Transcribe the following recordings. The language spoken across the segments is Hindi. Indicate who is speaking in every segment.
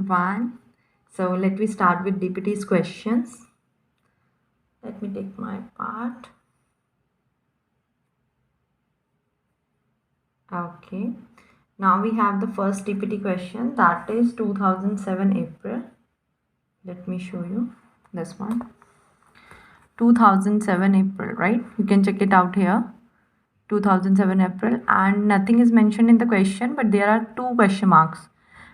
Speaker 1: 1. So let me start with DPT's questions. Let me take my part. Okay. Now we have the first DPT question, that is 2007 April. Let me show you this one. 2007 April, right? You can check it out here. 2007 April, and nothing is mentioned in the question, but there are 2 question marks.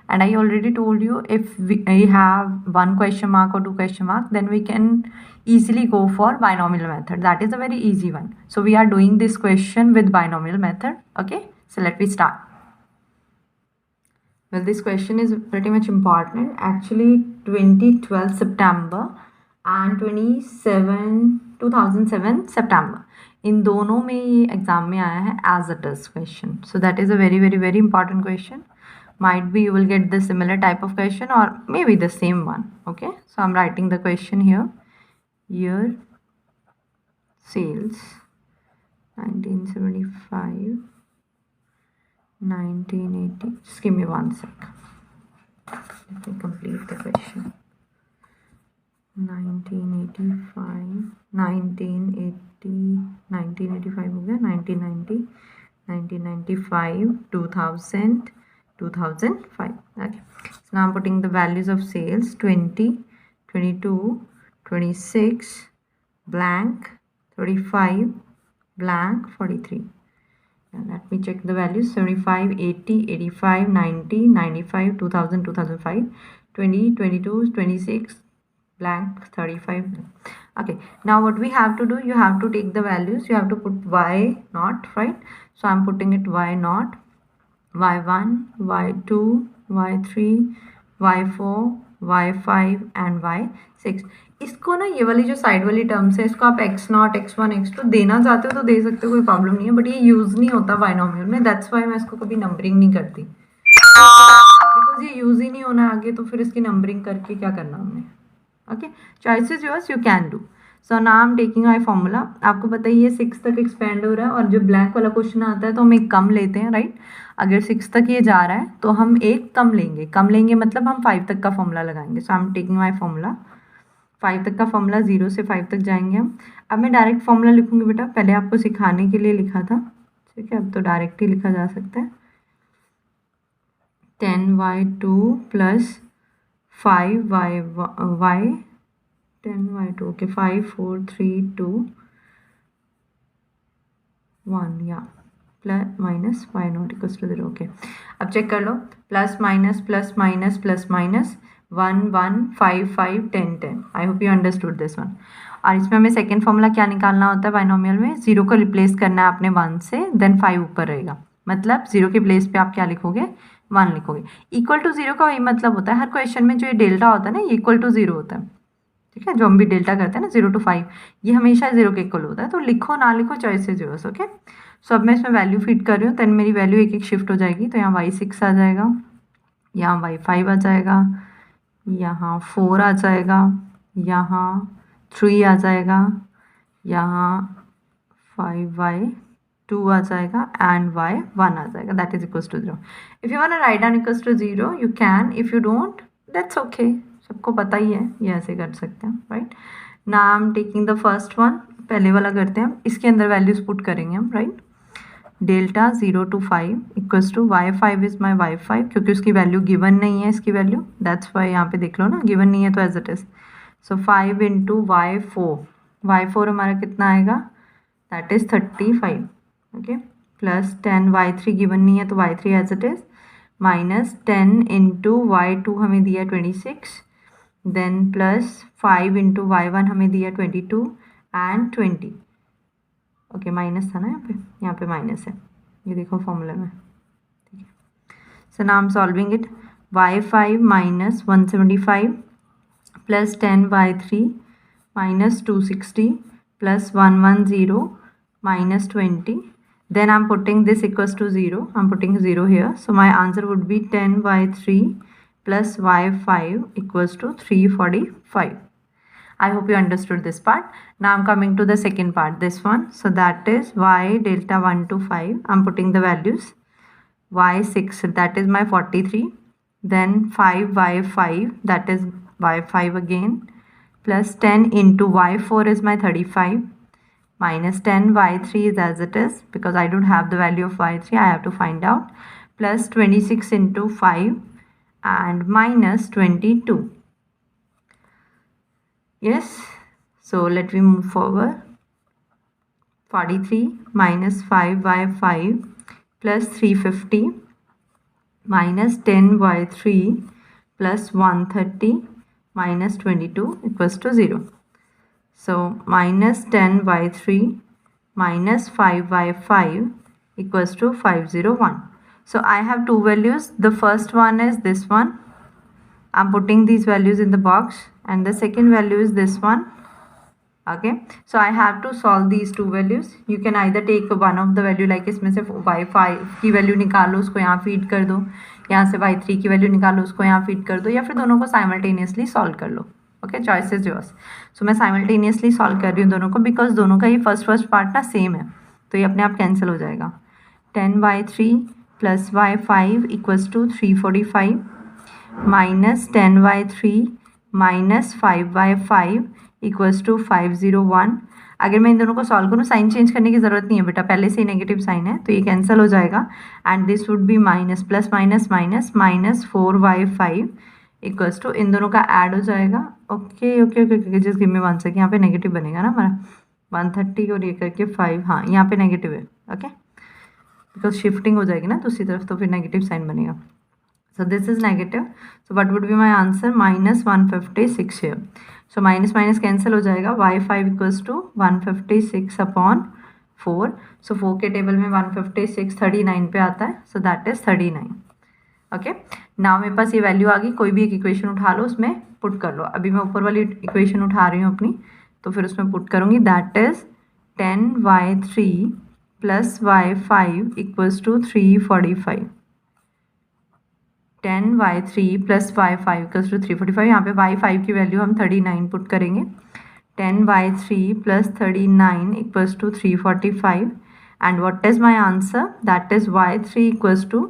Speaker 1: And I already told you, if we have 1 question mark or 2 question mark, then we can easily go for binomial method. That is a very easy one. So we are doing this question with binomial method. Okay, so let me start. Well, this question is pretty much important. Actually, 2012 September and 2007 September, इन दोनों में ये एग्जाम में आया है as it is question. So that is a very important question. Might be you will get the similar type of question or maybe the same one. Okay, so I'm writing the question here. Year sales 1975 1980. Just give me 1 sec. Let me complete the question. 1985 1980 1985 हो गया, 1990 1995 2000 2005. Okay, so now I'm putting the values of sales: 20 22 26 blank 35 blank 43. Let me check the values: 75 80 85 90 95 2000 2005 20 22 26 blank 35. Okay, now what we have to do, you have to take the values, you have to put y naught, right? So I'm putting it y naught, y1 y2 y3 y4 y5 and y6. इसको ना, ये वाली जो साइड वाली टर्म्स है, इसको आप x नॉट x1 x2 देना चाहते हो तो दे सकते हो, कोई प्रॉब्लम नहीं है, बट ये यूज़ नहीं होता बाइनोमियल में. दैट्स वाई मैं इसको कभी नंबरिंग नहीं करती, बिकॉज ये यूज़ ही नहीं होना आगे, तो फिर इसकी नंबरिंग करके क्या करना हमने. Okay, choice is yours, you can do. So now I am taking my formula. आपको पता ही है 6 तक एक्सपेंड हो रहा है, और जो ब्लैंक वाला क्वेश्चन आता है तो हम एक कम लेते हैं, राइट? अगर 6 तक ये जा रहा है तो हम एक कम लेंगे मतलब हम 5 तक का फॉर्मूला लगाएंगे. So I am taking my formula. 5 तक का फॉर्मूला, 0 से 5 तक जाएंगे हम. अब मैं डायरेक्ट फॉर्मूला लिखूंगी बेटा, पहले आपको सिखाने के लिए लिखा था, ठीक है? अब तो डायरेक्ट ही लिखा जा सकता है. 10y2 plus 5y 10y2, okay, 5 4 3 2 1, या plus minus y not equals to 0. Okay, अब चेक कर लो. Plus minus 1 1 5 5 10 10. I hope you understood this one. और इसमें हमें सेकेंड फॉर्मूला क्या निकालना होता है बाइनोमियल में? 0 को रिप्लेस करना है आपने 1 से, देन 5 ऊपर रहेगा. मतलब 0 के प्लेस पे आप क्या लिखोगे? 1 लिखोगे. इक्वल टू 0 का वही मतलब होता है, हर क्वेश्चन में जो ये डेल्टा होता है ना, ये इक्वल टू 0 होता है, ठीक है? जो हम भी डेल्टा करते हैं ना, 0 to 5, ये हमेशा 0 के इक्वल होता है. तो लिखो ना लिखो, चॉइस इज योर्स. ओके, सो अब मैं इसमें वैल्यू फिट कर रही हूँ, देन मेरी वैल्यू एक शिफ्ट हो जाएगी. तो यहाँ y6 आ जाएगा, यहाँ y5 आ जाएगा, यहाँ 4 आ जाएगा, यहाँ 3 आ जाएगा, यहाँ 5y2 आ जाएगा, एंड y1 आ जाएगा. That is equals to 0. If you want to write down equals to 0 you can, if you don't that's okay. सबको पता ही है, ये ऐसे कर सकते हैं, right? Now I am taking the first one. पहले वाला करते हैं हम, इसके अंदर वैल्यूज पुट करेंगे हम, right? Delta 0 to 5 equals to y5 is my y5, क्योंकि उसकी वैल्यू गिवन नहीं है, इसकी वैल्यू, दैट्स वाई यहाँ पे देख लो ना, गिवन नहीं है तो as it is. So 5 into y4 हमारा कितना आएगा? That is 35. Okay, plus 10 y3 given नहीं है तो y3 as it is, minus 10 into y2 हमें दिया 26, देन प्लस 5 इंटू y1 हमें दिया 22 एंड 20. ओके, माइनस था ना यहाँ पे माइनस है, ये देखो फॉर्मूला में, ठीक है? सो now I am solving it. y5 minus 175 plus 10 y3 minus 260 plus 110 minus 20. Then I'm putting this equals to 0. I'm putting 0 here. So my answer would be 10y3 plus y5 equals to 345. I hope you understood this part. Now I'm coming to the second part, this one. So that is y delta 1 to 5. I'm putting the values. y6, that is my 43. then 5y5, that is y5 again, plus 10 into y4 is my 35, minus 10 y3 is as it is because I don't have the value of y3, I have to find out, plus 26 into 5 and minus 22. Yes, so let me move forward. 43 minus 5y5 plus 350 minus 10y3 plus 130 minus 22 equals to 0. So minus 10y3 minus 5y5 equals to 501. So I have two values. The first one is this one. I'm putting these values in the box, and the second value is this one. Okay, so I have to solve these two values. You can either take one of the value, like इसमें से y5 की वैल्यू निकालो, उसको यहाँ फीड कर दो, यहाँ से y3 की वैल्यू निकालो, उसको यहाँ फीड कर दो, या फिर दोनों को साइमल्टेनियसली सॉल्व कर लो. Okay, choice is yours. So मैं साइमल्टेनियसली सॉल्व कर रही हूँ दोनों को, बिकॉज दोनों का ये फर्स्ट पार्ट ना सेम है, तो ये अपने आप कैंसिल हो जाएगा. 10y3 plus y5 equals to 345 minus 10y3 minus 5y5 equals to 501. अगर मैं इन दोनों को सॉल्व करूँ, साइन चेंज करने की ज़रूरत नहीं है बेटा, पहले से ही नेगेटिव साइन है, तो ये कैंसिल हो जाएगा. And this would be minus plus minus minus minus 4y5 equals to, इन दोनों का ऐड हो जाएगा. Okay okay okay okay, just give me 1 second. यहाँ पे नेगेटिव बनेगा ना हमारा 130 और ये करके 5, हाँ यहाँ पे नेगेटिव है. ओके, बिकॉज शिफ्टिंग हो जाएगी ना दूसरी तरफ, तो फिर नेगेटिव साइन बनेगा. So this is negative. So what would be my answer? Minus 156 here. So minus minus cancel हो जाएगा. y5 equals to 156 upon 4. So 4 के टेबल में 156 39 पे आता है. So that is 39. Okay, now मेरे पास ये वैल्यू आ गई. कोई भी एक इक्वेशन उठा लो, उसमें पुट कर लो. अभी मैं ऊपर वाली इक्वेशन उठा रही हूँ अपनी, तो फिर उसमें पुट करूँगी. That is 10y3 plus y5 equals to 345. 10y3 plus y5 equals to 345. यहाँ पे y5 की वैल्यू हम 39 पुट करेंगे. 10y3 plus 39 equals to 345. And what is my answer? That is y3 equals to,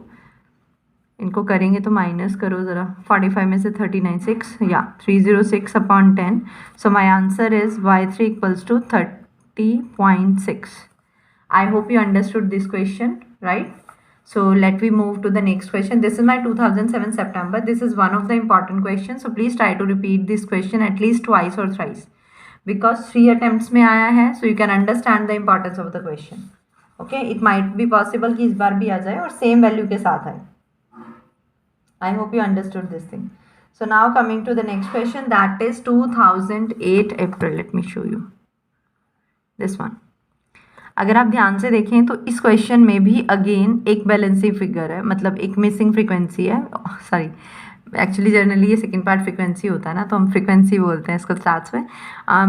Speaker 1: इनको करेंगे तो माइनस करो ज़रा, 45 में से 39 6, या 306 upon 10. So my answer is y3 equals to 30.6. I hope you understood this question, right? So let me move to the next question. This is my 2007 September. This is one of the important questions. So please try to repeat this question at least twice or thrice, because 3 attempts में आया है, so you can understand the importance of the question. Okay, it might be possible कि इस बार भी आ जाए और same value के साथ आए. I hope you understood this thing. So now coming to the next question, that is 2008 April. Let me show you this one. अगर आप ध्यान से देखें तो इस क्वेश्चन में भी अगेन एक बैलेंसिंग फिगर है, मतलब एक मिसिंग फ्रीक्वेंसी है. सॉरी, एक्चुअली जनरली ये सेकंड पार्ट फ्रीक्वेंसी होता है ना, तो हम फ्रीक्वेंसी बोलते हैं इसको स्टार्ट्स में.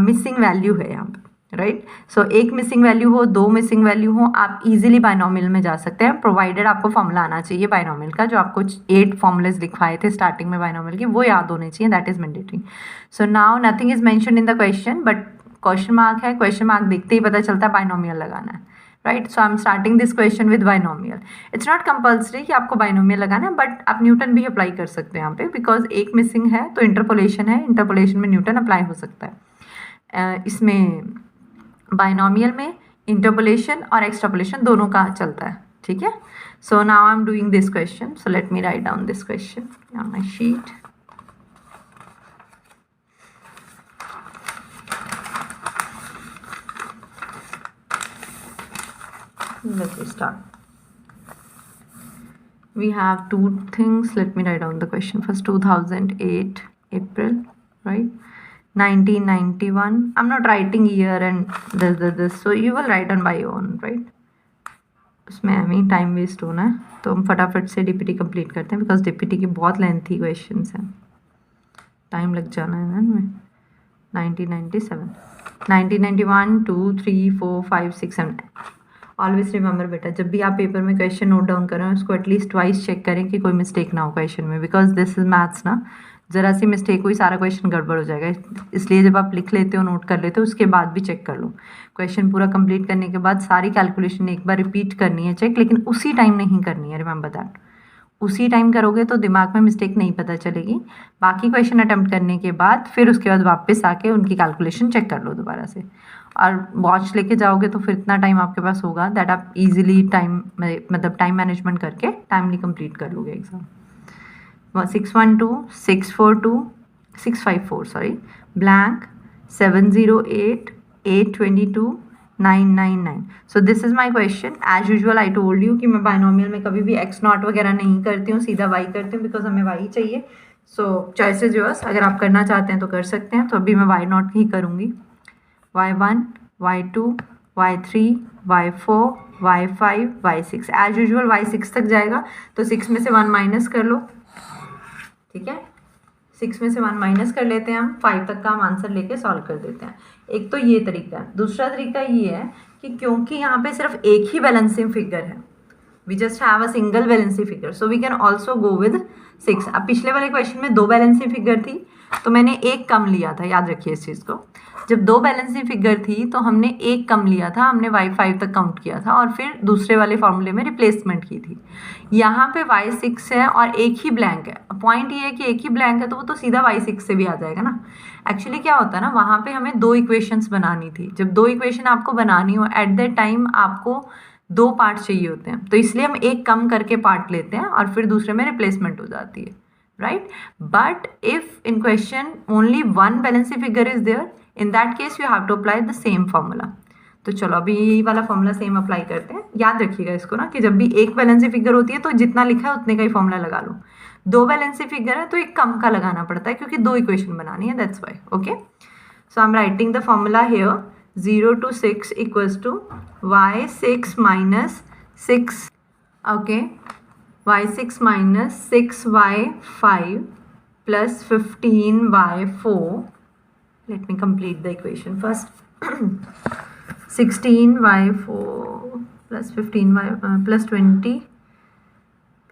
Speaker 1: मिसिंग वैल्यू है यहाँ पे, राइट? सो एक मिसिंग वैल्यू हो, दो मिसिंग वैल्यू हो, आप इजीली बाइनोमियल में जा सकते हैं, प्रोवाइडेड आपको फॉर्मूला आना चाहिए बाइनोमियल का. जो आपको 8 फॉर्मूलेज लिखवाए थे स्टार्टिंग में बाइनोमियल के, वो याद होने चाहिए. That is mandatory. So now nothing is mentioned in the question, but question mark है. क्वेश्चन मार्क देखते ही पता चलता है बाइनोमियल लगाना है, right? So I am starting this question with binomial. It's not compulsory कि आपको बाइनोमियल लगाना है, बट आप न्यूटन भी अप्लाई कर सकते हैं यहाँ पे, बिकॉज एक मिसिंग है तो इंटरपोलेशन है, इंटरपोलेशन में न्यूटन अप्लाई हो सकता है. इसमें बाइनोमियल में इंटरपोलेशन और एक्सट्रापोलेशन दोनों का चलता है, ठीक है? सो now I am doing this question. So late me write down this question on my sheet. Let me start. We have two things. Let me write down the question first. 2008 April, right? 1991. I'm not writing year and this. So you will write on by your own, right? उसमें हमें टाइम वेस्ट होना है, तो हम फटाफट से डीपीटी कंप्लीट करते हैं, बिकॉज डीपीटी की बहुत लेंथी क्वेश्चंस हैं, टाइम लग जाना है ना इनमें. 1997, 1991, 2, 3, 4, 5, 6, 7. ऑलवेज रिमेंबर बेटा, जब भी आप पेपर में क्वेश्चन नोट डाउन करें, उसको एटलीस्ट ट्वाइस चेक करें कि कोई मिस्टेक ना हो क्वेश्चन में, बिकॉज दिस इज मैथ्स ना. ज़रा सी मिस्टेक हुई, सारा क्वेश्चन गड़बड़ हो जाएगा. इसलिए जब आप लिख लेते हो, नोट कर लेते हो, उसके बाद भी चेक कर लो. क्वेश्चन पूरा कंप्लीट करने के बाद सारी कैलकुलेशन एक बार रिपीट करनी है चेक, लेकिन उसी टाइम नहीं करनी है. रिमेंबर दैट, उसी टाइम करोगे तो दिमाग में मिस्टेक नहीं पता चलेगी। बाकी क्वेश्चन अटेम्प्ट करने के बाद फिर उसके बाद वापस आके उनकी कैलकुलेशन चेक कर लो दोबारा से, और वॉच लेके जाओगे तो फिर इतना टाइम आपके पास होगा दैट आप इजीली टाइम मतलब टाइम मैनेजमेंट करके टाइमली कंप्लीट कर लोगे exam. 612 642 654 sorry blank 708 822 999। So this is my question. As usual I told you कि मैं बाइनोमियल में कभी भी एक्स नॉट वगैरह नहीं करती हूँ, सीधा वाई करती हूँ बिकॉज हमें वाई चाहिए। सो चॉइसेस योर्स, अगर आप करना चाहते हैं तो कर सकते हैं। तो अभी मैं वाई नॉट ही करूँगी। y1 y2 y3 y4 y5 y6 as usual y6 तक जाएगा तो 6 में से 1 माइनस कर लो, ठीक है। 6 में से 1 माइनस कर लेते हैं हम, 5 तक का हम आंसर लेके सॉल्व कर देते हैं। एक तो ये तरीका है। दूसरा तरीका ये है कि क्योंकि यहाँ पे सिर्फ एक ही बैलेंसिंग फिगर है, we just have a single balancing figure, so we can also go with 6। अब पिछले वाले क्वेश्चन में 2 बैलेंसिंग फिगर थी तो मैंने एक कम लिया था, याद रखिए इस चीज़ को। जब 2 बैलेंसिंग फिगर थी तो हमने एक कम लिया था, हमने y5 तक काउंट किया था और फिर दूसरे वाले फॉर्मूले में रिप्लेसमेंट की थी। यहाँ पे y6 है और एक ही ब्लैंक है। पॉइंट ये है कि एक ही ब्लैंक है तो वो तो सीधा y6 से भी आ जाएगा ना। एक्चुअली क्या होता है ना, वहाँ पे हमें 2 इक्वेशंस बनानी थी। जब 2 इक्वेशन आपको बनानी हो एट दैट टाइम आपको 2 पार्ट चाहिए होते हैं, तो इसलिए हम एक कम करके पार्ट लेते हैं और फिर दूसरे में रिप्लेसमेंट हो जाती है, right. But if in question only 1 balancing figure is there, in that case you have to apply the same formula. तो चलो अभी यही वाला फॉर्मूला सेम अप्लाई करते हैं। याद रखिएगा इसको ना कि जब भी एक बैलेंसिंग फिगर होती है तो जितना लिखा है उतने का ही फॉर्मूला लगा लो। 2 बैलेंसिंग फिगर है तो एक कम का लगाना पड़ता है क्योंकि 2 इक्वेशन बनानी है, that's why. Okay, so I am writing the formula here 0 to 6 equals to y6 minus 6, okay, y6 minus 6y5 plus 15y4. Let me complete the equation first. 16y4 plus 15y plus 20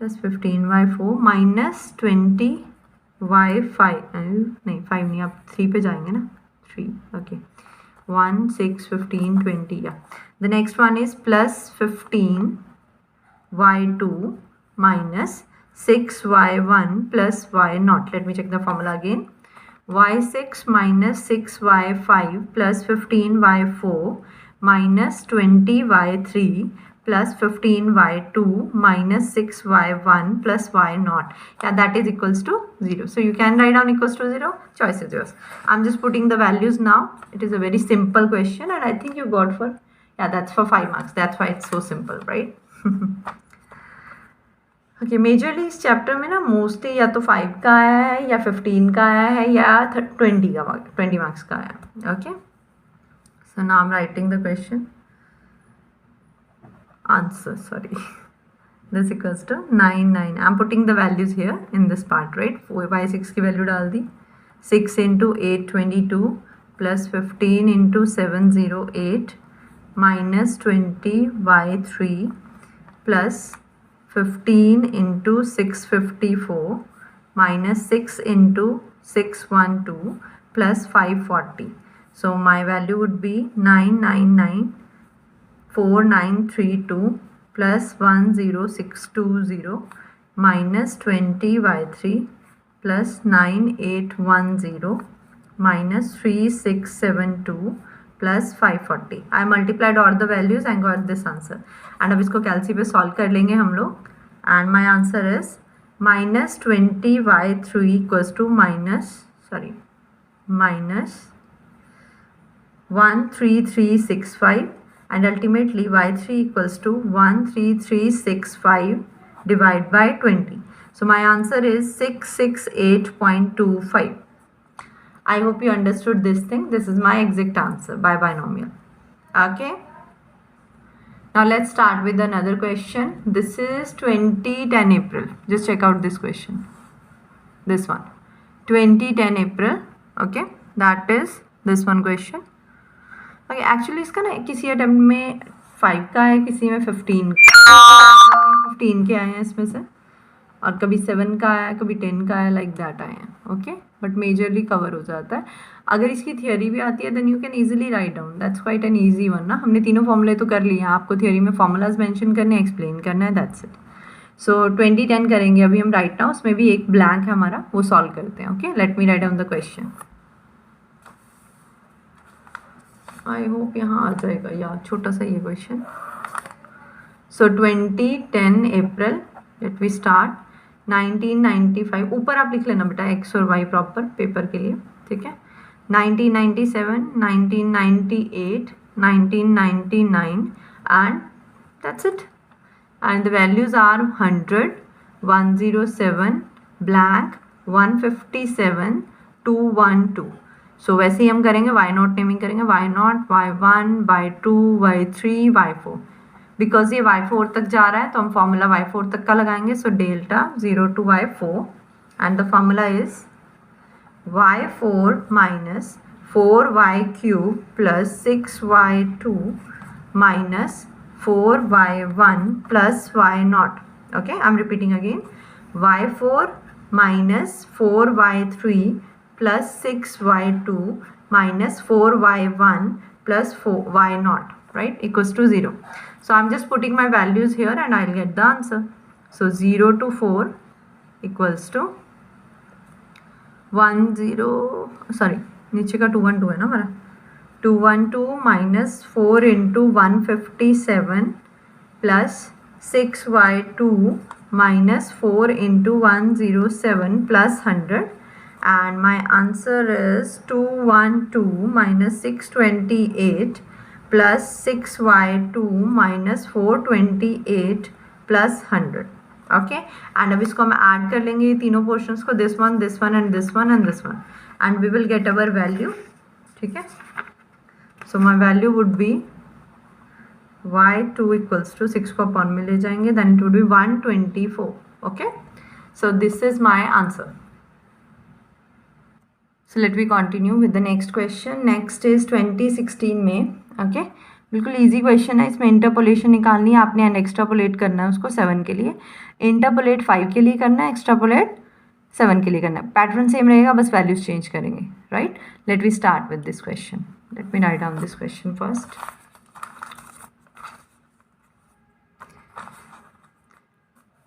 Speaker 1: plus 15y4 minus 20y5 नहीं 5 नहीं, आप 3 पे जाएंगे ना, 3, okay, 1 6 15 20, yeah. The next one is plus 15y2 minus 6y1 plus y0. Let me check the formula again. y6 minus 6y5 plus 15y4 minus 20y3 plus 15y2 minus 6y1 plus y0. Yeah, that is equals to 0. So you can write down equals to 0. Choice is yours. I'm just putting the values now. It is a very simple question and I think you got for, yeah, that's for 5 marks. That's why it's so simple, right? Okay, majorly इस चैप्टर में ना मोस्टली या तो 5 का आया है या 15 का आया है या 20 मार्क्स का आया है। Okay, so now I am writing the question answer, sorry, this equals to 99। I am putting the values here in this part, right. y6 की वैल्यू डाल दी, 6 × 822 plus 15 × 708 minus 20y3 plus 15 × 654 minus 6 × 612 plus 540. So my value would be 9994932 plus 10620 minus 20y3 plus 9810 minus 3672 plus 540. I multiplied all the values and got this answer. And अब इसको कैलसी पे सॉल्व कर लेंगे हम लोग and my answer is minus 20y3 equals to minus 13365 and ultimately y3 equals to 13365 divide by 20. So my answer is 668.25. I hope you understood this thing. This is my exact answer by binomial. Okay. Now let's start with another question. This is 2010 April. Just check out this question. This one. 2010 April. Okay. That is this one question. Okay. Actually इसका ना किसी अटेम्प्ट में 5 का है, किसी में 15 का, 15 के आए हैं इसमें से, और कभी 7 का आया, कभी 10 का आया, लाइक दैट आए हैं। ओके, बट मेजरली कवर हो जाता है। अगर इसकी थियोरी भी आती है then you can easily write down, that's quite an easy one ना। हमने तीनों फॉर्मूले तो कर लिए हैं, आपको थियोरी में फॉर्मूलाज मेंशन करने, एक्सप्लेन करना है, दैट्स इट। सो 2010 करेंगे अभी हम राइट नाउ, उसमें भी एक ब्लैंक है हमारा, वो सॉल्व करते हैं. Okay, let me write down the question. I hope यहाँ आ जाएगा यार, छोटा सा ये question. So 2010 April, let we start. 1995 ऊपर आप लिख लेना बेटा एक्स और वाई प्रॉपर पेपर के लिए, ठीक है. 1997, 1998, 1999 and that's it. And the values are 100, 107, blank, 157, 212. So वैसे ही हम करेंगे y नॉट नेमिंग करेंगे, y not, y1, y2, y3, y4. Because ये y4 तक जा रहा है तो हम फॉर्मूला y4 तक का लगाएंगे. So delta 0 to y4 and the formula is y4 minus 4y cube plus 6y2 minus 4y1 plus y naught. Okay, I'm repeating again. y4 minus 4y3 plus 6y2 minus 4y1 plus 4y naught, right, equals to 0. So I'm just putting my values here and I'll get the answer. So 0 to 4 equals to 10, नीचे का 212 है ना हमारा. 212 minus 4 into 157 plus 6y2 minus 4 into 107 plus 100, and my answer is 212 minus 628 plus 6y2 minus 428 plus 100. Okay, and अब इसको हम ऐड कर लेंगे ये तीनों पोर्शंस को, this one and this one and this one, and we will get our value. ठीक है, so my value would be y2 equals to 6 को अपॉन में ले जाएंगे, then it would be 124. Okay, so this is my answer. So let we continue with the next question. Next is 2016 में. ओके, बिल्कुल इजी क्वेश्चन है. इसमें इंटरपोलेशन निकालनी है आपने एंड एक्स्ट्रापोलेट करना है उसको 7 के लिए. इंटरपोलेट 5 के लिए करना है, एक्स्ट्रापोलेट 7 के लिए करना है. पैटर्न सेम रहेगा, बस वैल्यूज चेंज करेंगे. Right, let we start with this question. Let me write down this question first.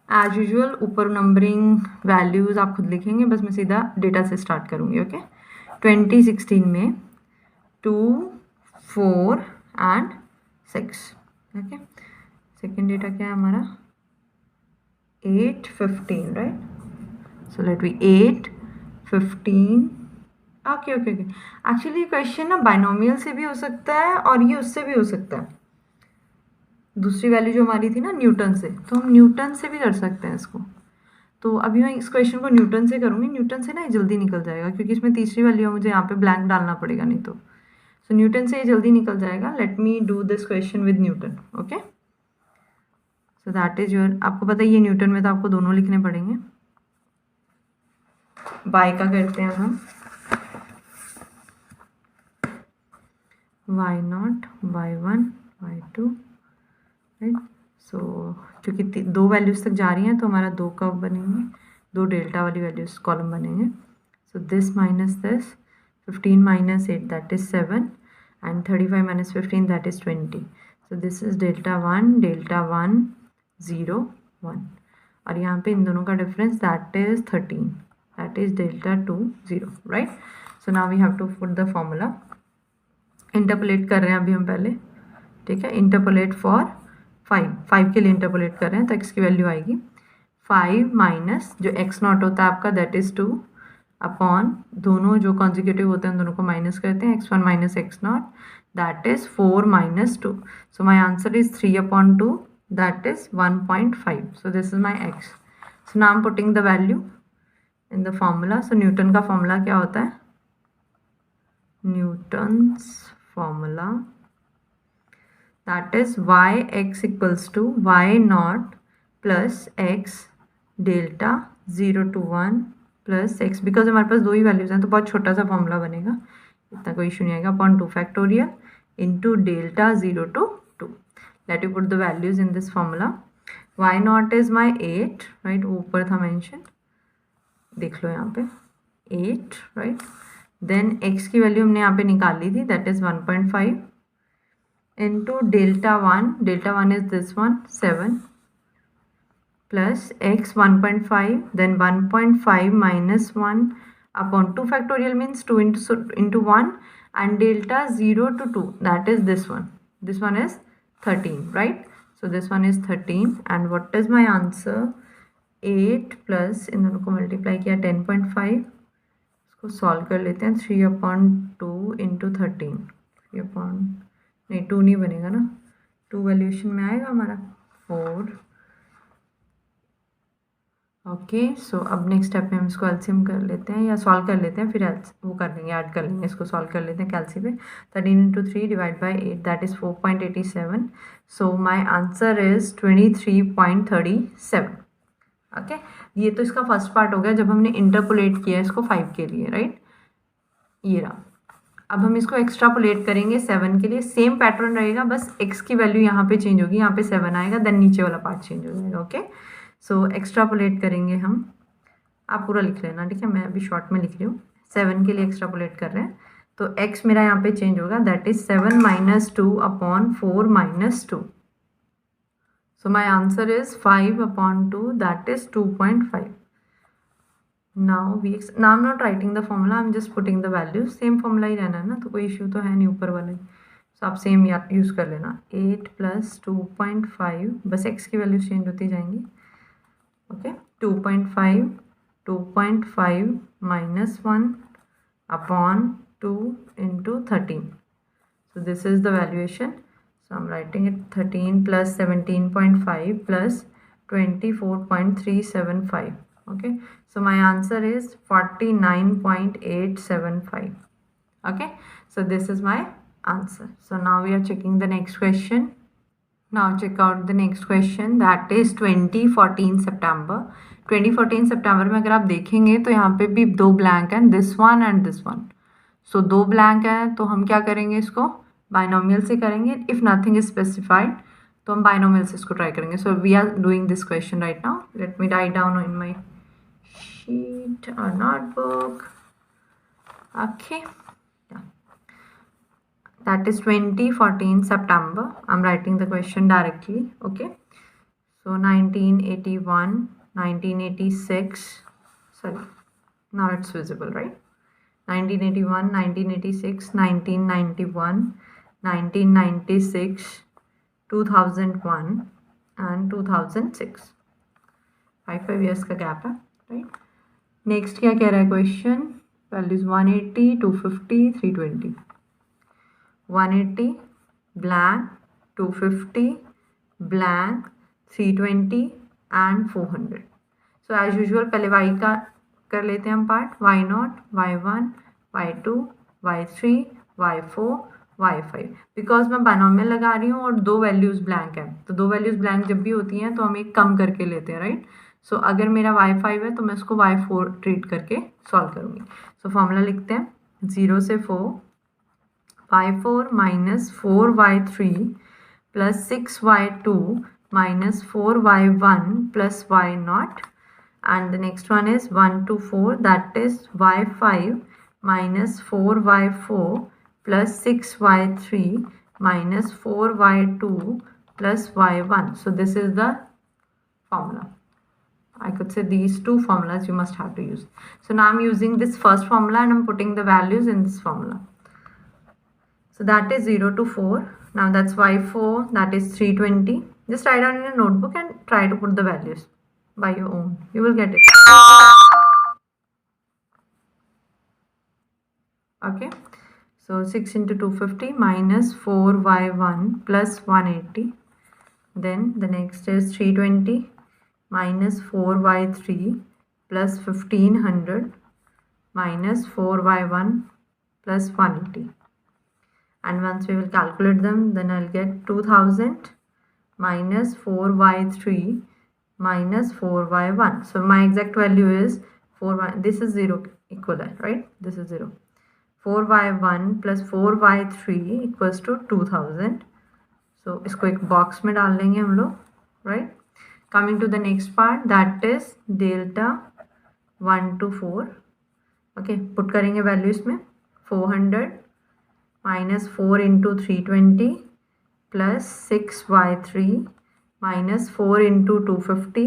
Speaker 1: As usual ऊपर नंबरिंग वैल्यूज आप खुद लिखेंगे, बस मैं सीधा डेटा से स्टार्ट करूँगी. ओके, 2016 में 2, 4 and 6. ओके, सेकेंड डेटा क्या है हमारा 8, 15, right. So let be 8, 15. Okay okay okay, actually question ना बाइनोमियल से भी हो सकता है और ये उससे भी हो सकता है. दूसरी वैल्यू जो हमारी थी ना न्यूटन से, तो हम न्यूटन से भी कर सकते हैं इसको. तो अभी मैं इस क्वेश्चन को न्यूटन से करूँगी. न्यूटन से ना ये जल्दी निकल जाएगा क्योंकि इसमें तीसरी वैल्यू है, मुझे यहाँ पे ब्लैंक डालना पड़ेगा नहीं तो. सो न्यूटन से ये जल्दी निकल जाएगा. Let me do this question with Newton. Okay, so that is your, आपको पता है ये न्यूटन में तो आपको दोनों लिखने पड़ेंगे. बाय का करते हैं हम y0, y1, y2, राइट. सो क्योंकि दो वैल्यूज तक जा रही हैं तो हमारा 2 कर्व बनेंगे, 2 डेल्टा वाली वैल्यूज कॉलम बनेंगे. So this minus this, 15 minus 8 that is 7 and 35 minus 15 that is 20. So this is delta 1, 0, 1. और यहाँ पे इन दोनों का difference that is 13, that is delta 2, 0, right. So now we have to put the formula. Interpolate कर रहे हैं अभी हम पहले. ठीक है, इंटरपोलेट फॉर 5 के लिए इंटरपोलेट कर रहे हैं तो x की वैल्यू आएगी 5 माइनस जो x नॉट होता है आपका that is 2 अपॉन दोनों जो कॉन्जिक्यूटिव होते हैं दोनों को माइनस करते हैं, x1 minus x0 that is 4 minus 2. So my answer is 3/2 that is 1.5. So this is my x. So now I am putting the value in the formula. So Newton का फॉर्मूला क्या होता है, Newton's formula that is yx equals to y0 plus x delta 0 to 1 plus x. Because हमारे पास 2 ही वैल्यूज हैं तो बहुत छोटा सा फॉर्मूला बनेगा, इतना कोई इशू नहीं आएगा. Upon 2 factorial into delta 0 to 2. Let you put the values in this formula. y0 is my 8, right, वो ऊपर था मेंशन, देख लो यहाँ पे 8, राइट. देन x की वैल्यू हमने यहाँ पे निकाल ली थी that is 1.5 into delta 1 is this one 7 plus x 1.5, then 1.5 minus 1 upon 2 factorial means 2 into 1, and delta 0 to 2, that is this one. This one is 13, right? So this one is 13, and what is my answer? 8 plus इन दोनों को मल्टीप्लाई किया 10.5, इसको सॉल्व कर लेते हैं. 3/2 इंटू 13, 3 नहीं 2 नहीं बनेगा ना, 2 वैल्यूएशन में आएगा हमारा 4. ओके, सो अब नेक्स्ट स्टेप में हम इसको एलसीएम कर लेते हैं या सॉल्व कर लेते हैं, फिर वो कर लेंगे, ऐड कर लेंगे. इसको सॉल्व कर लेते हैं कैलसी पे. 13 into 3 divide by 8, that is 4.87. So my answer is 23.37. Okay, ये तो इसका फर्स्ट पार्ट हो गया जब हमने इंटरपोलेट किया इसको 5 के लिए, राइट? ये रहा. अब हम इसको एक्स्ट्रापोलेट करेंगे 7 के लिए. सेम पैटर्न रहेगा, बस x की वैल्यू यहाँ पे चेंज होगी, यहाँ पे 7 आएगा, देन नीचे वाला पार्ट चेंज हो जाएगा. ओके, सो एक्स्ट्रापोलेट करेंगे हम. आप पूरा लिख लेना, ठीक है? मैं अभी शॉर्ट में लिख रही हूँ. 7 के लिए एक्स्ट्रापोलेट कर रहे हैं, तो x मेरा यहाँ पे चेंज होगा, that is 7 - 2 upon 4 - 2. So my answer is 5/2, that is 2.5. Now I'm not writing the formula, I'm just putting the values. Same formula ही रहना है ना, तो कोई इश्यू तो है नहीं ऊपर वाले. So आप सेम यूज़ कर लेना. 8 + 2.5, बस x की वैल्यू चेंज होती जाएंगी. Okay, 2.5 minus 1 upon 2 into 13. So this is the valuation. So I'm writing it 13 plus 17.5 plus 24.375. Okay, so my answer is 49.875. Okay, so this is my answer. So now we are checking the next question. Now check out the next question, that is 2014 September. 2014 September में अगर आप देखेंगे तो यहाँ पे भी 2 ब्लैंक हैं, this one and this one. So 2 blank हैं, तो हम क्या करेंगे, इसको बाइनोमियल से करेंगे. इफ़ नथिंग इज स्पेसिफाइड तो हम बाइनोमियल से इसको ट्राई करेंगे. So we are doing this question right now. Let me write down in my sheet और notebook. Okay, that is 2014 September. I'm writing the question directly. Okay, so 1981, 1986, sorry, now it's visible, right? 1981, 1986, 1991, 1996, 2001 and 2006. 5 years का गैप है, राइट? नेक्स्ट क्या कह रहा है question? Values 180, 250, 320. 180 blank, 250 blank, 320 and 400. So as usual पहले y का कर लेते हैं हम part. y0, y1, y2, y3, y4, y5. Because मैं बाइनोमियल लगा रही हूँ और 2 वैल्यूज़ ब्लैंक है, तो 2 वैल्यूज़ ब्लैंक जब भी होती हैं तो हम एक कम करके लेते हैं, राइट? सो अगर मेरा y5 है तो मैं इसको y4 ट्रीट करके सॉल्व करूँगी. सो फॉर्मूला लिखते हैं. 0 से 4, y4 minus 4y3 plus 6y2 minus 4y1 plus y0, and the next one is 1 to 4, that is y5 minus 4y4 plus 6y3 minus 4y2 plus y1. So this is the formula. I could say these 2 formulas you must have to use. So now I'm using this first formula and I'm putting the values in this formula. So that is 0 to 4. Now that's y4, that is 320. Just write down in your notebook and try to put the values by your own. You will get it. Okay. So 6 into 250 minus 4y1 plus 180. Then the next is 320 minus 4y3 plus 1500 minus 4y1 plus 180. And once we will calculate them, then I'll get 2000 minus 4y3 minus 4y1. So my exact value is 4y, this is 0 equivalent, right? This is 0. 4y1 plus 4y3 equals to 2000. So इसको एक बॉक्स में डाल लेंगे हम लोग, right? Coming to the next part, that is delta 1 to 4. Okay, put करेंगे वैल्यू इसमें. 400 minus 4 into 320 plus 6y3 minus 4 into 250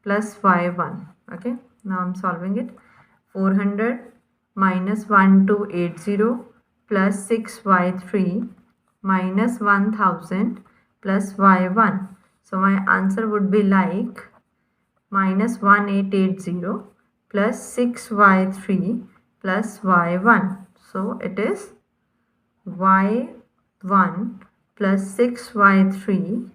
Speaker 1: plus y1. Okay, now I'm solving it. 400 minus 1280 plus 6y3 minus 1000 plus y1. So my answer would be like minus 1880 plus 6y3 plus y1. So it is y1 plus 6y3,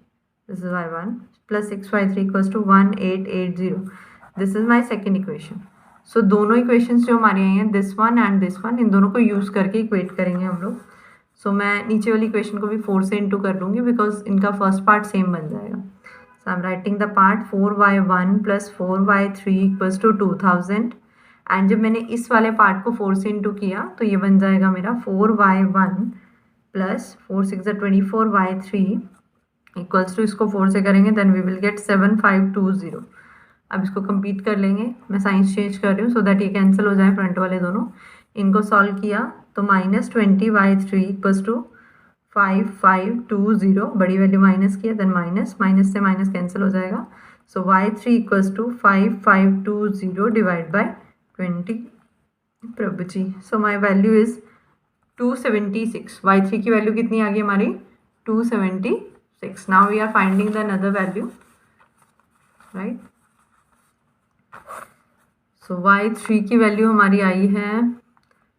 Speaker 1: this is y1, plus 6y3 equals to 1880. This is my second equation. So दोनों इक्वेशंस जो हमारे आई हैं, this one and this one, इन दोनों को यूज़ करके इक्वेट करेंगे हम लोग. सो मैं नीचे वाली इक्वेशन को भी 4 से इंटू कर लूँगी बिकॉज इनका फर्स्ट पार्ट सेम बन जाएगा. So I am writing the part 4y1 plus 4y3 equals to 2000. And जब मैंने इस वाले पार्ट को 4 से इंटू किया तो ये बन जाएगा मेरा 4y1 plus 4 6 24y3 equals to, इसको 4 से करेंगे देन वी विल गेट 7520. अब इसको कंप्लीट कर लेंगे. मैं साइंस चेंज कर रही हूँ सो दैट ये कैंसिल हो जाए फ्रंट वाले दोनों. इनको सॉल्व किया तो -20y3 इक्वल्स टू 5520. बड़ी वैल्यू माइनस किया देन माइनस से माइनस कैंसिल हो जाएगा. So y3 equals to 5520 divide by 20. प्रभु जी, so my value is 276. y3 की वैल्यू कितनी आ गई हमारी? 276. Now we are finding the another value, right. So y3 की वैल्यू हमारी आई है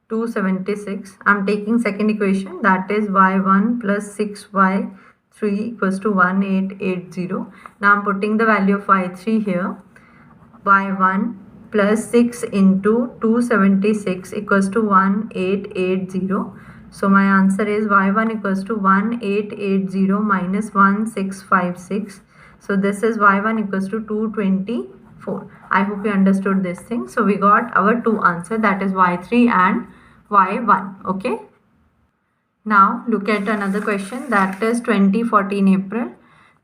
Speaker 1: 276. I am taking second equation that is y1 plus 6y3 equals to 1880. Now I am putting the value of y3 here. y1 plus 6 into 276 equals to 1880. So my answer is y1 equals to 1880 minus 1656. So this is y1 equals to 224. I hope you understood this thing. So we got our two answer, that is y3 and y1. Okay. Now look at another question, that is 2014 April.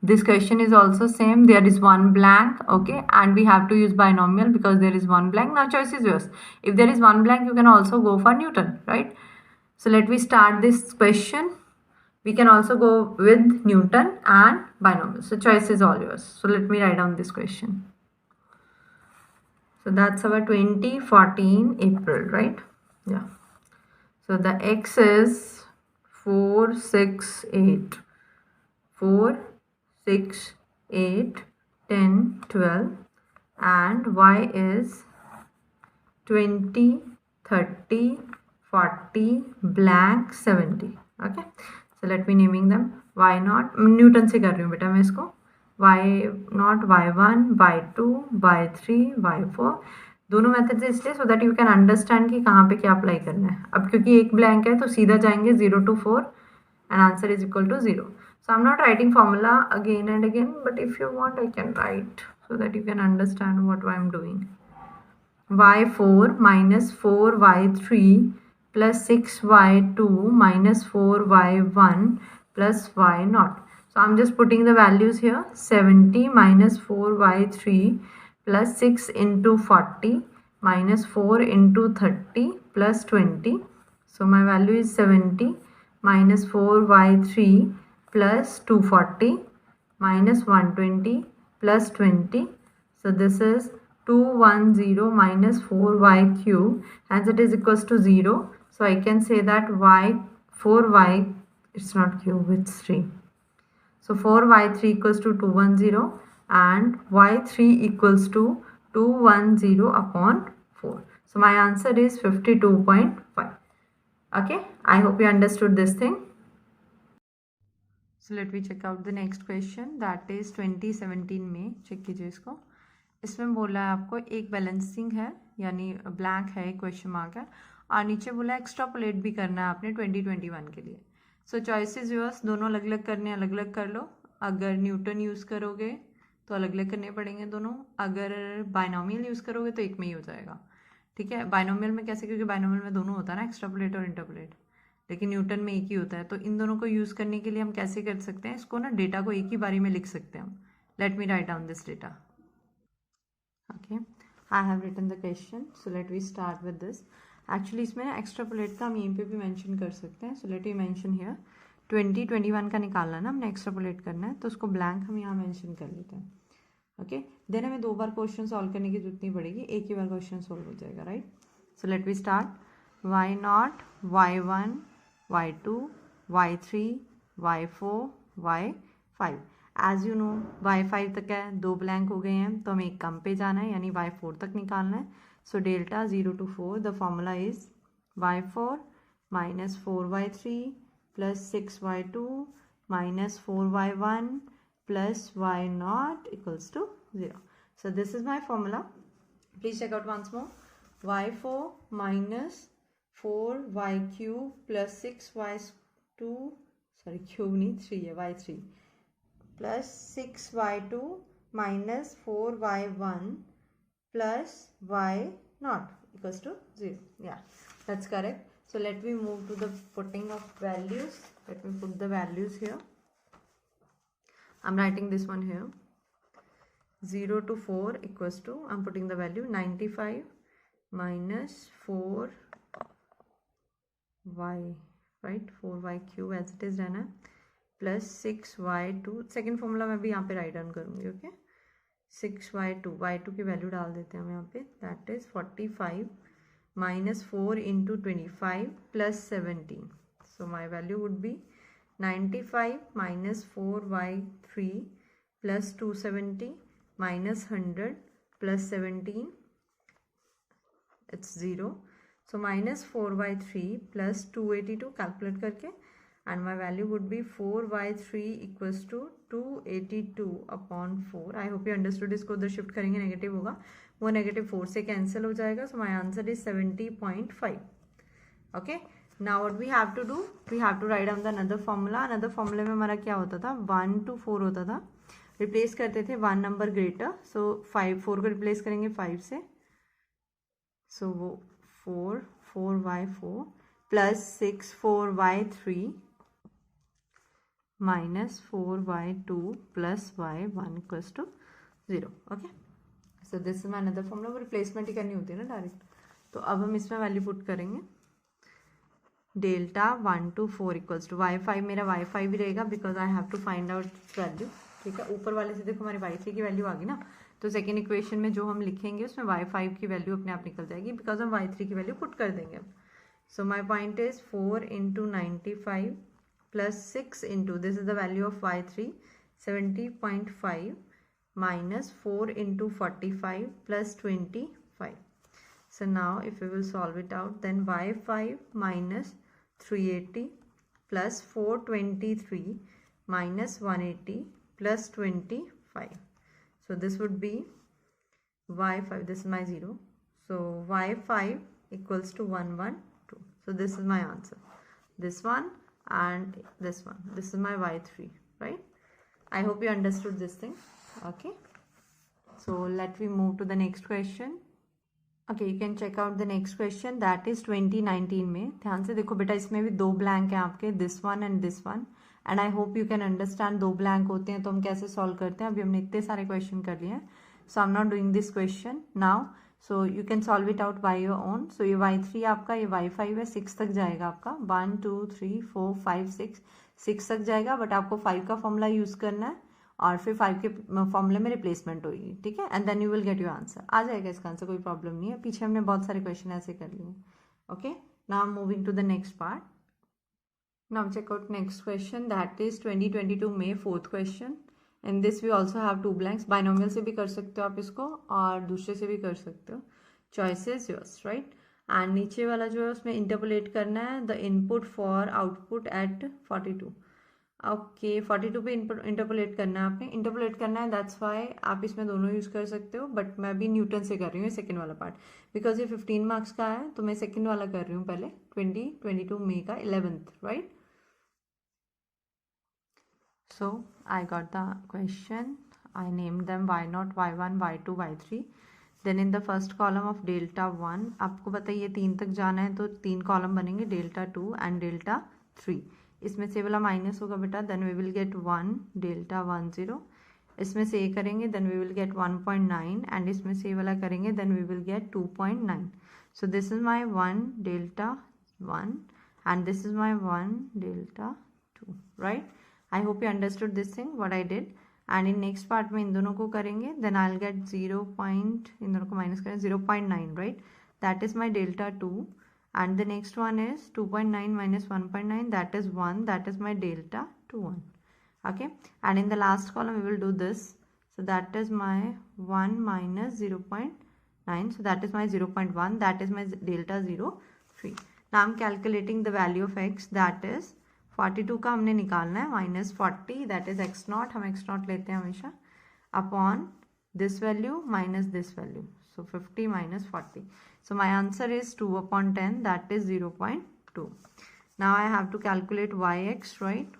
Speaker 1: This question is also same. There is one blank, okay, and we have to use binomial because there is one blank. Now choice is yours. If there is one blank, you can also go for Newton, right? So let me start this question. We can also go with Newton and binomial. So choice is all yours. So let me write down this question. So that's our 2014 April, right? Yeah. So the x is 4, 6, 8. 4, 6, 8, 10, 12, and y is 20, 30, 40, blank 70. Okay, so let me naming them. y naught, Newton से कर रही हूँ बेटा मैं इसको. y naught, y1, y2, y3, y4. दोनों मेथड से इसलिए so that you can understand कि कहाँ पे क्या अप्लाई करना है. अब क्योंकि एक ब्लैंक है तो सीधा जाएंगे 0 to 4 and answer is equal to 0. So I'm not writing formula again and again, but if you want I can write so that you can understand what I'm doing. y4 minus 4y3 plus 6y2 minus 4y1 plus y naught. So I'm just putting the values here. 70 minus 4y3 plus 6 into 40 minus 4 into 30 plus 20. So my value is 70 minus 4y3 plus 240 minus 120 plus 20. So this is 210 minus 4y cube, as it is equals to 0. So I can say that 4y, it's not cube, it's 3. So 4y3 equals to 210 and y3 equals to 210 upon 4. So my answer is 52.5. Okay, I hope you understood this thing. So let me check out the next question, that is 2017 में. चेक कीजिए इसको. इसमें बोला है आपको एक बैलेंसिंग है यानी ब्लैंक है, क्वेश्चन मार्क है, और नीचे बोला एक्स्ट्रापोलेट भी करना है आपने 2021 के लिए. सो चॉइसेस योर्स. दोनों अलग अलग करने, अलग अलग कर लो. अगर न्यूटन यूज़ करोगे तो अलग अलग करने पड़ेंगे दोनों. अगर बाइनोमियल यूज़ करोगे तो एक में ही हो जाएगा. ठीक है, बाइनोमियल में कैसे, क्योंकि बाइनोमियल में दोनों होता है ना, एक्स्ट्रापोलेट और इंटरपोलेट, लेकिन न्यूटन में एक ही होता है. तो इन दोनों को यूज़ करने के लिए हम कैसे कर सकते हैं इसको ना, डेटा को एक ही बारी में लिख सकते हैं हम. Let me write down this data. Okay, I have written the question. So let we start with this. Actually इसमें ना एक्स्ट्रापोलेट का हम यहीं पे भी मेंशन कर सकते हैं. So let we mention here 2021 का निकालना है ना हमने, एक्स्ट्रापोलेट करना है, तो उसको ब्लैंक हम यहाँ मेंशन कर लेते हैं. ओके, देन हमें 2 बार क्वेश्चन सॉल्व करने की जरूरत नहीं पड़ेगी, एक ही बार क्वेश्चन सॉल्व हो जाएगा, right. So let we start. Y naught, y1, y2, y3, y4, y5। As you know y5 तक है, 2 ब्लैंक हो गए हैं, तो हमें एक कम पे जाना है, यानी y4 तक निकालना है। So delta 0 to 4, the formula is y4 minus 4y3 plus 6y2 minus 4y1 plus y0 equals to 0. So this is my formula. Please check out once more. y4 minus 4y cube plus 6y2, sorry cube नहीं 3 है, y3 plus 6y2 minus 4y1 plus y0 equals to 0. Yeah, that's correct. So let me move to the putting of values. Let me put the values here. I'm writing this one here. 0 to 4 equals to, I'm putting the value 95 minus 4y, right, 4y cube as it is रहना, plus 6y2, सेकेंड फॉर्मूला मैं भी यहाँ पे राइट डाउन करूँगी, ओके। 6y2, y2 की वैल्यू डाल देते हैं हम यहाँ पे, that is 45 minus 4 into 25 plus 17. So my value would be 95 minus 4y3 plus 270 minus 100 plus 17, it's 0. So minus 4y3 plus 282 calculate करके, and my value would be 4y3 equals to 282 upon 4. I hope you understood. इसको उधर शिफ्ट करेंगे नेगेटिव होगा, वो नेगेटिव 4 से कैंसिल हो जाएगा. So my answer is 70.5. Okay, now what we have to do, we have to write down the another formula. another formula में हमारा क्या होता था, 1 to 4 होता था, रिप्लेस करते थे 1 नंबर ग्रेटर. सो 4 को रिप्लेस करेंगे 5 से, सो वो 4y4 plus 6 4y3 minus 4y2 plus y1 equals to 0. Okay, so this is my another formula. वो रिप्लेसमेंट ही करनी होती है ना डायरेक्ट. तो अब हम इसमें वैल्यू पुट करेंगे. Delta 1 to 4 equals to y5, मेरा y5 भी रहेगा because I have to find out value. ठीक है, ऊपर वाले से देखो हमारी y3 की वैल्यू आ गई ना, तो सेकेंड इक्वेशन में जो हम लिखेंगे उसमें y5 की वैल्यू अपने आप निकल जाएगी बिकॉज हम y3 की वैल्यू पुट कर देंगे अब. सो my point is 4 into 95 plus 6 into, this is the value of y3, 70.5 minus 4 into 45 plus 25. So now if we will solve it out, then y5 minus 380 plus 423 minus 180 plus 25. So this would be y5, this is my 0. So y5 equals to 112. So this is my answer. This one and this one. This is my y3, right? I hope you understood this thing. Okay, so let me move to the next question. Okay, you can check out the next question, that is 2019 में. ध्यान से देखो बेटा, इसमें भी 2 ब्लैंक हैं आपके, this one and this one, and I hope you can understand 2 blank होते हैं तो हम कैसे सॉल्व करते हैं. अभी हमने इतने सारे क्वेश्चन कर लिए हैं, so I'm not doing this question now. So you can solve it out by your own. So ये y3 आपका, ये y5 है, 6 तक जाएगा आपका. 1 2 3 4 5 6 तक जाएगा, बट आपको 5 का फॉर्मूला यूज करना है और फिर 5 के फॉर्मूले में रिप्लेसमेंट होगी. ठीक है, and then you will get your answer. आ जाएगा इसका आंसर, कोई प्रॉब्लम नहीं है. पीछे हमने बहुत सारे क्वेश्चन ऐसे कर लिए. Okay, now I am moving to the next part. Now check out next question, that is 2022 में 4th question. In this we also have 2 blanks. Binomial से भी कर सकते हो आप इसको और दूसरे से भी कर सकते हो, choice is yours, right. And नीचे वाला जो है उसमें इंटरपोलेट करना है the input for output at 42. Okay, 42 पे इंटरपोलेट करना है आपने, इंटरपोलेट करना है, दैट्स वाई आप इसमें दोनों यूज कर सकते हो, बट मैं अभी न्यूटन से कर रही हूँ सेकेंड वाला पार्ट बिकॉज ये 15 मार्क्स का है, तो मैं सेकेंड वाला कर रही हूँ पहले. 2022 मई का 11th, right. So I got the question. I named them y0, y1, y2, y3. Then in the first column of delta 1, आपको पता है ये 3 तक जाना है तो 3 कॉलम बनेंगे, डेल्टा 2 एंड डेल्टा 3. इसमें से वाला माइनस होगा बेटा, then we will get 1 delta 1 0. इसमें से ये करेंगे then we will get 1.9 and इसमें से वाला करेंगे then we will get 2.9. So this is my 1 delta 1 and this is my 1 delta 2, right. I hope you understood this thing, what I did. And in next part में इन दोनों को करेंगे, then I will get 0 point, इन दोनों को माइनस करें 0.9, right, that is my delta 2 and the next one is 2.9 minus 1.9, that is 1, that is my delta 1. Okay, and in the last column we will do this, so that is my 1 minus 0.9, so that is my 0.1, that is my delta 3. Now I'm calculating the value of x, that is 42 का हमने निकालना है minus 40, that is x naught, हम x naught लेते हैं हमेशा, upon this value minus this value, so 50 minus 40. So my answer is 2 upon 10, that is 0.2. Now I have to calculate yx, right?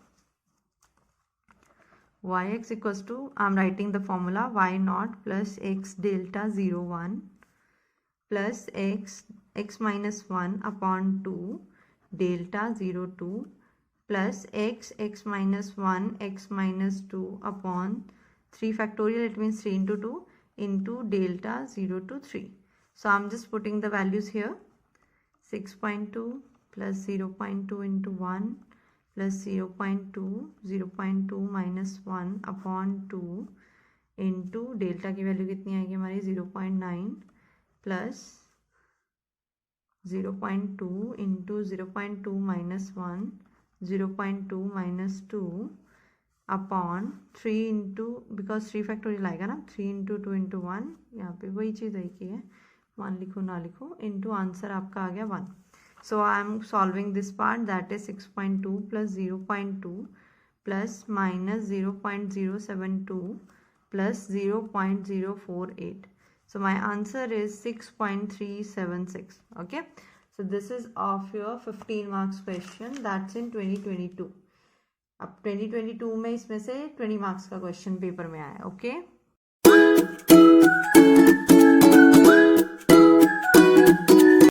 Speaker 1: Yx equals to, I'm writing the formula, y naught plus x delta 0 1 plus x minus 1 upon 2 delta 0 2 plus x minus 1 x minus 2 upon 3 factorial, it means 3 into 2 into delta 0 to 3. So I'm just putting the values here, 6.2 plus 0.2 into 1 plus 0.2, 0.2 minus 1 upon 2 into delta की वैल्यू कितनी आएगी हमारी 0.9 plus 0.2 into 0.2 minus 1, 0.2 minus 2 upon 3 into, because 3 factorial आएगा ना, 3 इंटू 2 इंटू 1, यहाँ पे वही चीज़ है कि है 1 लिखो ना लिखो, इंटू आंसर आपका आ गया 1. So I am solving this part, that is 6.2 plus 0.2 plus minus 0.072 plus 0.048. So my answer is 6.376. Okay, so this is of your 15 marks question, that's in 2022. अब 2022 में इसमें से 20 मार्क्स का क्वेश्चन पेपर में आया. ओके